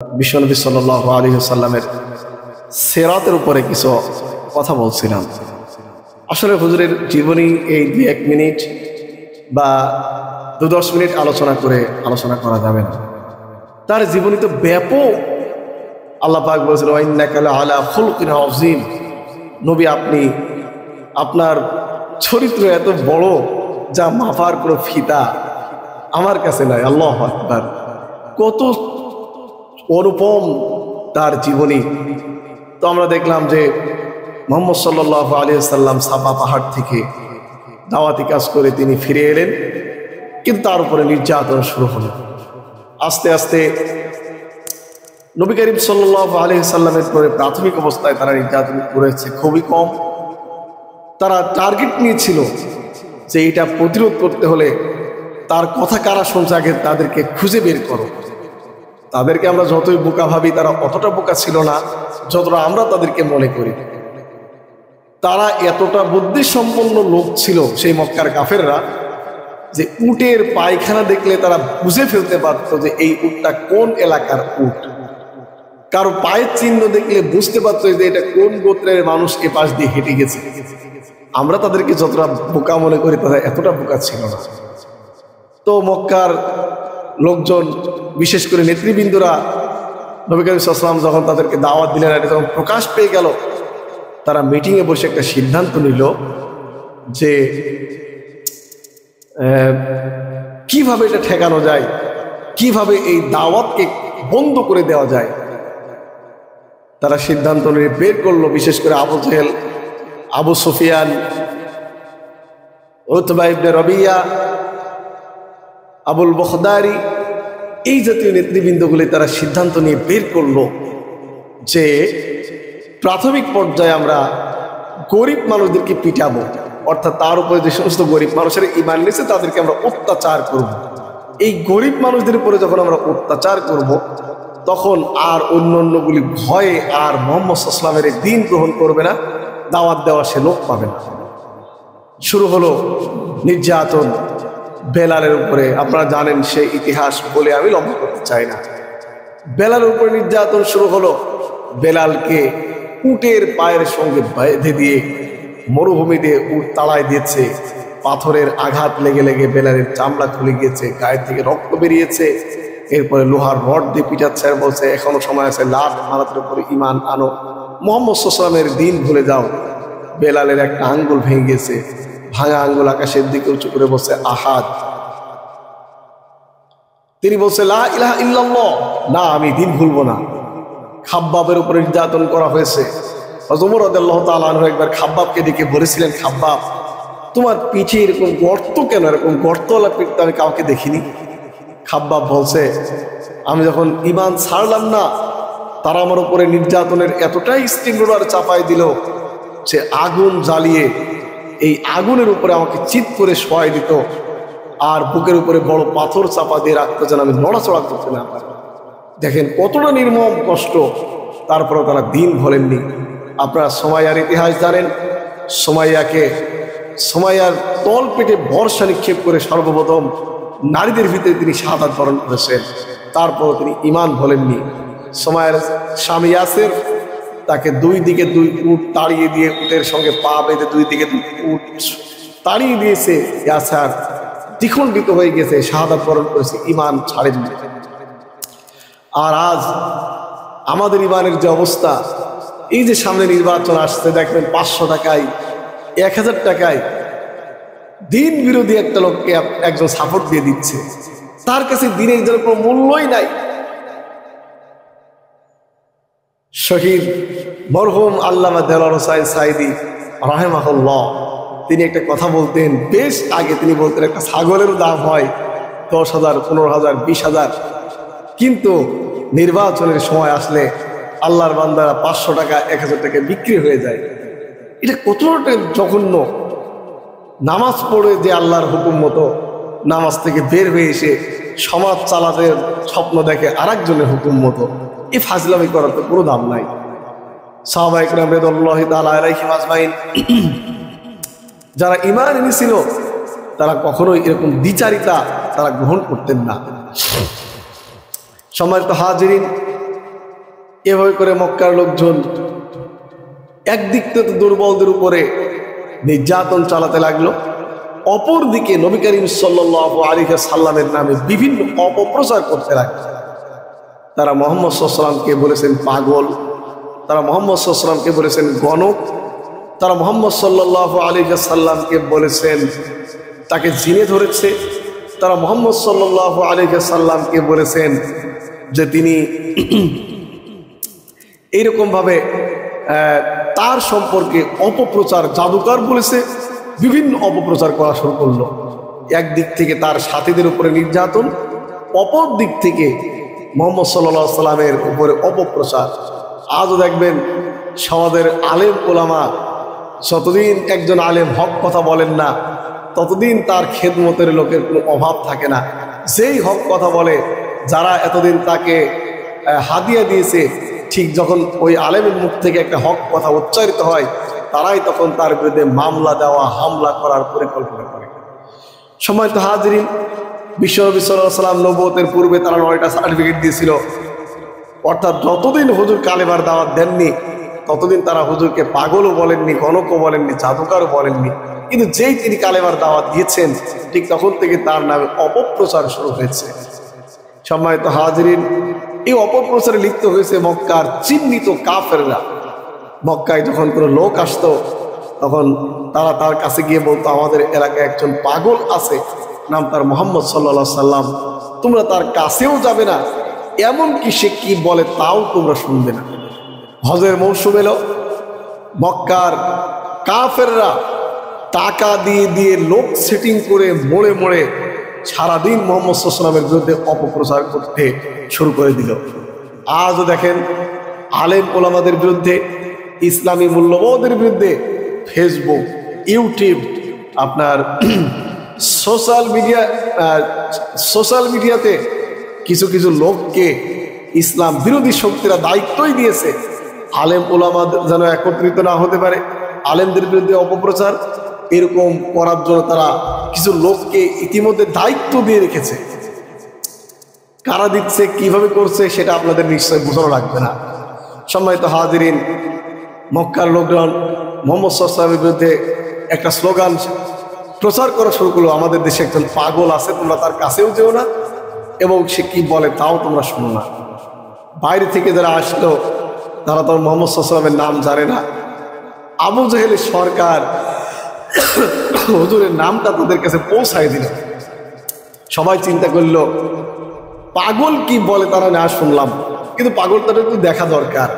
বিশ্বনবী সাল্লাল্লাহু আলাইহি ওয়াসাল্লামের সিরাতের উপরে কিছু কথা বলছিলাম। আসলে হুজুরের জীবনী এই 2-1 মিনিট বা 2-10 মিনিট আলোচনা করা যাবে না। তার জীবনী তো ব্যাপক। আল্লাহ পাক বলেছেন ওয়া ইন্নাকা লাআলা খুলকিন আযীম। নবী, আপনি আপনার চরিত্র এত বড় যা মাপার কোনো ফিতা আমার কাছে নাই। আল্লাহু আকবার। কত অনুপম তার জীবনী। তো আমরা দেখলাম যে মুহাম্মদ সাল্লাল্লাহু আলাইহি ওয়াসাল্লাম সাফা পাহাড় থেকে দাওয়াতি কাজ করে তিনি ফিরে এলেন, কিন্তু তার উপরে নির্যাতন শুরু হলো। আস্তে আস্তে নবী করিম সাল্লাল্লাহু আলাইহি ওয়াসাল্লামের পরে প্রাথমিক অবস্থায় তারা নির্যাতন করেছে খুবই কম। তারা টার্গেট নিয়েছিল যে এটা প্রতিরোধ করতে হলে তার কথা কারা শুনছে আগে তাদেরকে খুঁজে বের করো। তাদেরকে আমরা যতই বোকা ভাবি, তারা অতটা বোকা ছিল না যতটা আমরা তাদেরকে মনে করি। তারা এতটা বুদ্ধিসম্পন্ন লোক ছিল সেই মক্কার কাফেররা যে উটের পায়খানা দেখলে তারা বুঝে ফেলতে পারতো যে এই উটটা কোন এলাকার উট। কারো পায়ের চিহ্ন দেখলে বুঝতে পারতো যে এটা কোন গোত্রের মানুষ এ পাশ দিয়ে হেঁটে গেছে। আমরা তাদেরকে যতটা বোকা মনে করি তারা এতটা বোকা ছিল না। তো মক্কার লোকজন, বিশেষ করে নেতৃবৃন্দরা, নবী করিম সাল্লাল্লাহু আলাইহি ওয়াসাল্লাম যখন তাদেরকে দাওয়াত দিলেন, এটা যখন প্রকাশ পেয়ে গেল, তারা মিটিংয়ে বসে একটা সিদ্ধান্ত নিল যে কিভাবে এটা ঠেকানো যায়, কিভাবে এই দাওয়াতকে বন্ধ করে দেওয়া যায়। তারা সিদ্ধান্ত নিয়ে বের করলো, বিশেষ করে আবু জেহেল, আবু সুফিয়ান, উতবা ইবনে রবিয়া, আবুল বখদারি, এই জাতীয় নেতৃবৃন্দগুলি তারা সিদ্ধান্ত নিয়ে বের করলো যে প্রাথমিক পর্যায়ে আমরা গরিব মানুষদেরকে পিটাবো, অর্থাৎ তার উপরে যে সমস্ত গরিব মানুষের ঈমান নিয়েছে তাদেরকে আমরা অত্যাচার করব। এই গরিব মানুষদের উপরে যখন আমরা অত্যাচার করব, তখন আর অন্যগুলি ভয়ে আর মুহাম্মদ সাল্লাল্লাহু আলাইহি ওয়াসাল্লামের দ্বীন গ্রহণ করবে না, দাওয়াত দেওয়া সে লোক পাবে না। শুরু হলো নির্যাতন বেলালের উপরে। আপনারা জানেন সেই ইতিহাস, বলে আমি লম্বা করতে চাই না। বেলালের উপরে নির্যাতন শুরু হলো। বেলালকে উটের পায়ের সঙ্গে বেঁধে দিয়ে মরুভূমিতে উট তাড়ায় দিয়েছে। পাথরের আঘাত লেগে লেগে বেলালের চামড়া খুলে গিয়েছে, গায়ের থেকে রক্ত বেরিয়েছে। এরপরে লোহার রড দিয়ে পিটাচ্ছে আর বলছে এখনো সময় আছে, লাখ মারাতের উপরে ঈমান আনো, মুহাম্মদ সাল্লাল্লাহু আলাইহি ওয়াসাল্লামের দ্বীন ভুলে যাও। বেলালের একটা আঙ্গুল ভেঙে গেছে, ভাঙা আঙ্গুল আকাশের দিকে উঁচু করে বলছে আহাদ। তিনি বলছে লা ইলাহা ইল্লাল্লাহ, না আমি দ্বীন ভুলবো না। খাব্বাবের উপরে নির্যাতন করা হয়েছে। ওমর রাদিয়াল্লাহু তাআলা আনহু একবার খাব্বাবকে ডেকে বলেছিলেন, খাব্বাব তোমার পিঠে এরকম গর্ত কেন? এরকম গর্তওয়ালা পিঠ তো আমি কাউকে দেখিনি। খাব্বাব বলছে আমি যখন ঈমান ছাড়লাম না, তারা আমার উপরে নির্যাতনের এতটাই স্টিম রোলার চাপাই দিল যে আগুন জ্বালিয়ে এই আগুনের উপরে আমাকে চিৎ করে শোয়াই দিত, আর বুকের উপরে বড় পাথর চাপা দিয়ে রাখতো যেন আমি নড়াচড়া করতে না পারি। দেখেন কতটা নির্মম কষ্ট, তারপরে তারা দ্বীন ভোলেননি। আপনারা সুমাইয়ার ইতিহাস জানেন। সুমাইয়ার তল পেটে বর্ষা নিক্ষেপ করে সর্বপ্রথম নারীদের ভিতরে তিনি শাহাদাত বরণ করেছেন, তারপর তিনি ঈমান ভোলেননি। সুমাইয়ার স্বামী ইয়াসের, তাকে দুই দিকে 2 উট তাড়িয়ে দিয়ে, উটের সঙ্গে পা বেঁধে 2 দিকে 2 উট তাড়িয়ে দিয়েছে। ইয়াসার দ্বিখণ্ডিত হয়ে গেছে, শাহাদাত বরণ করেছে, ঈমান ছাড়েননি। আর আজ আমাদের ঈমানের যে অবস্থা, এই যে সামনে নির্বাচন আসছে, দেখবেন 500 টাকায় 1000 টাকায় দ্বীন বিরোধী একটা লোককে একজন সাপোর্ট দিয়ে দিচ্ছে, তার কাছে দ্বীনের জন্য কোনো মূল্যই নাই। শহীদ মরহুম আল্লামা দেলোয়ার হোসাইন সাঈদী রাহিমাহুল্লাহ, তিনি একটা কথা বলতেন বেশ আগে। তিনি বলতেন একটা ছাগলের দাম হয় 10,000, 15,000, 20,000, কিন্তু নির্বাচনের সময় আসলে আল্লাহর বান্দারা 500 টাকা 1000 টাকা বিক্রি হয়ে যায়। এটা কতটা জঘন্য। নামাজ পড়ে যে আল্লাহর হুকুম মতো নামাজ থেকে বের হয়ে এসে সমাজ চালাতে স্বপ্ন দেখে আরেকজনের হুকুম মতো, এই ফাজলামি করার তো কোনো দাম নাই। সাহাবায়ে কেরাম রাদিয়াল্লাহু তাআলা আলাইহিম আজমাইন যারা ঈমান এনেছিল, তারা কখনোই এরকম দ্বিচারিতা তারা গ্রহণ করতেন না। সম্মানিত হাজিরিন, এভাবে করে মক্কার লোকজন একদিক থেকে দুর্বলদের উপরে নির্যাতন চালাতে লাগলো, অপর দিকে নবী করিম সাল্লাল্লাহু আলাইহি সাল্লামের নামে বিভিন্ন অপপ্রচার করতে লাগলো। তারা মুহাম্মদ সাল্লাল্লাহু আলাইহি সাল্লামকে বলেছেন পাগল, তারা মুহাম্মদ সাল্লাল্লাহু আলাইহি সাল্লামকে বলেছেন গণক, তারা মুহাম্মদ সাল্লাল্লাহু আলাইহি সাল্লামকে বলেছেন তাকে জিনে ধরেছে, তারা মুহাম্মদ সাল্লাল্লাহু আলাইহি সাল্লামকে বলেছেন যে তিনি এইরকম ভাবে তার সম্পর্কে অপপ্রচার, জাদুকর বলেছে, বিভিন্ন অপপ্রচার করা শুরু করলো। একদিক থেকে তার সাথীদের উপরে নির্যাতন, অপর দিক থেকে মুহাম্মদ সাল্লাল্লাহু আলাইহি সাল্লামের উপরে অপপ্রচার। আজও দেখবেন সমাজের আলেম ওলামা, যতদিন একজন আলেম হক কথা বলেন না ততদিন তার খেদমতের লোকের কোনো অভাব থাকে না। যেই হক কথা বলে, যারা এতদিন তাকে হাদিয়া দিয়েছে, ঠিক যখন ওই আলেমের মুখ থেকে একটা হক কথা উচ্চারিত হয়, তারাই তখন তার বিরুদ্ধে মামলা দেওয়া, হামলা করার পরিকল্পনা করে। সম্মানিত হাজিরিন, বিশ্বনবী সাল্লাল্লাহু আলাইহি ওয়াসাল্লাম নবুয়তের পূর্বে তারা 9টা সার্টিফিকেট দিয়েছিল, অর্থাৎ যতদিন হুজুর কালেমার দাওয়াত দেননি ততদিন তারা হুজুরকে পাগলও বলেননি, গণকও বলেননি, জাদুকরও বলেননি। কিন্তু যেই তিনি কালেমার দাওয়াত দিয়েছেন, ঠিক তখন থেকে তার নামে অপপ্রচার শুরু হয়েছে। সম্মানিত হাজিরিন, এই অপপ্রচারে লিপ্ত হয়েছে মক্কার চিহ্নিত কাফেররা। মক্কায় যখন কোনো লোক আসতো তখন তারা তার কাছে গিয়ে বলতো, আমাদের এলাকায় একজন পাগল আছে, নাম তার মুহাম্মদ সাল্লাল্লাহু আলাইহি সাল্লাম, তোমরা তার কাছেও যাবে না, এমনকি সে কি বলে তাও তোমরা শুনবে না। হজের মৌসুম এলো, মক্কার কাফেররা টাকা দিয়ে দিয়ে লোক সেটিং করে মোড়ে মোড়ে সারাদিন মুহাম্মদ সাল্লাল্লাহু আলাইহি ওয়াসাল্লামের বিরুদ্ধে অপপ্রচার করতে শুরু করে দিল। আজও দেখেন আলেম ওলামাদের বিরুদ্ধে, ইসলামী মূল্যবোধের বিরুদ্ধে ফেসবুক, ইউটিউব, আপনার সোশ্যাল মিডিয়াতে কিছু কিছু লোককে ইসলাম বিরোধী শক্তিরা দায়িত্বই দিয়েছে আলেম ওলামা যেন একত্রিত না হতে পারে, আলেমদের বিরুদ্ধে অপপ্রচার এরকম করার জন্য তারা কিছু লোককে ইতিমধ্যে দায়িত্ব দিয়ে রেখেছে। কারা দিচ্ছে, কিভাবে করছে, সেটা আপনাদের নিশ্চয় বোঝানো লাগবে না। সম্মানিত হাজিরিন, মক্কার লোকজন মুহাম্মদ সাল্লাল্লাহু আলাইহি ওয়াসাল্লামের বিরুদ্ধে একটা স্লোগান প্রচার করা শুরু করলো, আমাদের দেশে একজন পাগল আছে, তোমরা তার কাছেও যেও না, এবং সে কি বলে তাও তোমরা শোনো না। বাইরে থেকে যারা আসলো তারা তো মুহাম্মদ সাল্লাল্লাহু আলাইহি ওয়াসাল্লামের নাম জানে না। আবু জেহেলের সরকার হুজুরের নামটা তাদের কাছে পৌঁছায় দিল। সবাই চিন্তা করলো পাগল কি বলে তারা না শুনলাম, কিন্তু পাগলটা একটু দেখা দরকার।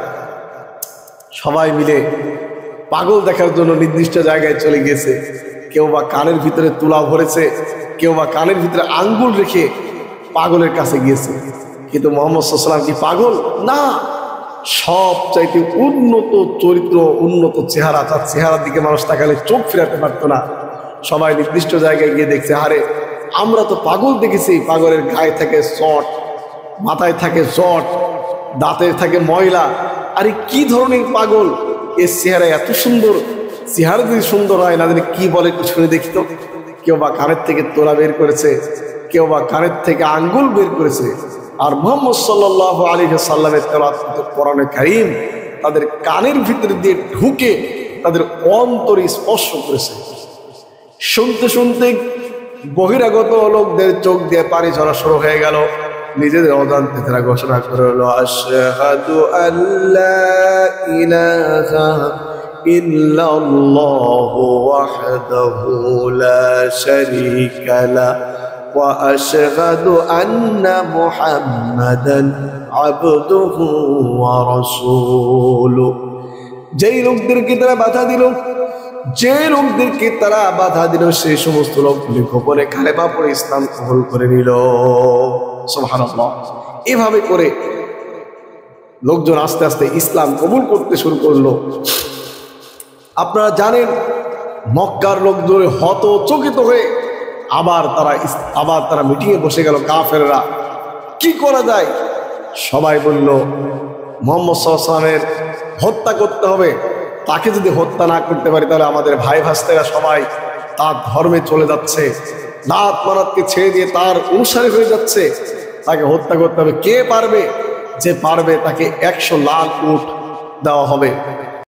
সবাই মিলে পাগল দেখার জন্য নির্দিষ্ট জায়গায় চলে গিয়েছে। কেউ বা কানের ভিতরে তুলা ভরেছে, কেউ বা কানের ভিতরে আঙ্গুল রেখে পাগলের কাছে গিয়েছে। কিন্তু মুহাম্মদ সাল্লাল্লাহু আলাইহি ওয়াসাল্লাম কি পাগল? না, সব চাইতে উন্নত চরিত্র, উন্নত চেহারা, তার চেহারার দিকে মানুষ তাকালে চোখ ফেরাতে পারতো না। সবাই নির্দিষ্ট জায়গায় গিয়ে দেখছে, আরে আমরা তো পাগল দেখেছি, পাগলের গায়ে থাকে চট, মাথায় থাকে জট, দাঁতে থাকে ময়লা, আরে কি ধরনের পাগল, এর চেহারা এত সুন্দর, চেহারা যদি সুন্দর হয় না জানি কি বলে, একটু শুনে দেখি তো। কেউ বা কানের থেকে তোলা বের করেছে, কেউ বা কানের থেকে আঙ্গুল বের করেছে। আর মুহাম্মদ সাল্লাল্লাহু আলাইহি ওয়াসাল্লামের তেলাওয়াত কোরআনে কারীম তাদের কানের ভিতরে দিয়ে ঢুকে তাদের অন্তরে স্পর্শ করেছে। শুনতে শুনতে বহিরাগত লোকদের চোখ দিয়ে পানি ঝরা শুরু হয়ে গেল। নিজেদের অজান্তে তারা ঘোষণা করে হলো, আশহাদু আল্লা ইলাহা ইল্লাল্লাহু ওয়াহদাহু লা শারীকা লাহু ওয়া আশহাদু আন্না মুহাম্মাদান আবদুহু ওয়া রাসূলুহু। যেই লোকদেরকে তারা বাধা দিল, সেই সমস্ত লোকগুলি গোপনে কালেমা পড়ে ইসলাম কবুল করে নিল। সুবহানাল্লাহ। এভাবে করে লোকজন আস্তে আস্তে ইসলাম কবুল করতে শুরু করলো। আপনারা জানেন মক্কার লোকজন হতচকিত হয়ে আবার তারা মিটিংয়ে বসে গেল। কাফেররা কি করা যায়? সবাই বলল মুহাম্মদ সাল্লাল্লাহু আলাইহি ওয়াসাল্লামের হত্যা করতে হবে। তাকে যদি হত্যা না করতে পারি তাহলে আমাদের ভাই ভাস্তেরা সবাই তার ধর্মে চলে যাচ্ছে, লাত মানাতকে ছেড়ে দিয়ে তার অনুসারী হয়ে যাচ্ছে। তাকে হত্যা করতে হবে। কে পারবে? যে পারবে তাকে 100 লাখ উট দেওয়া হবে।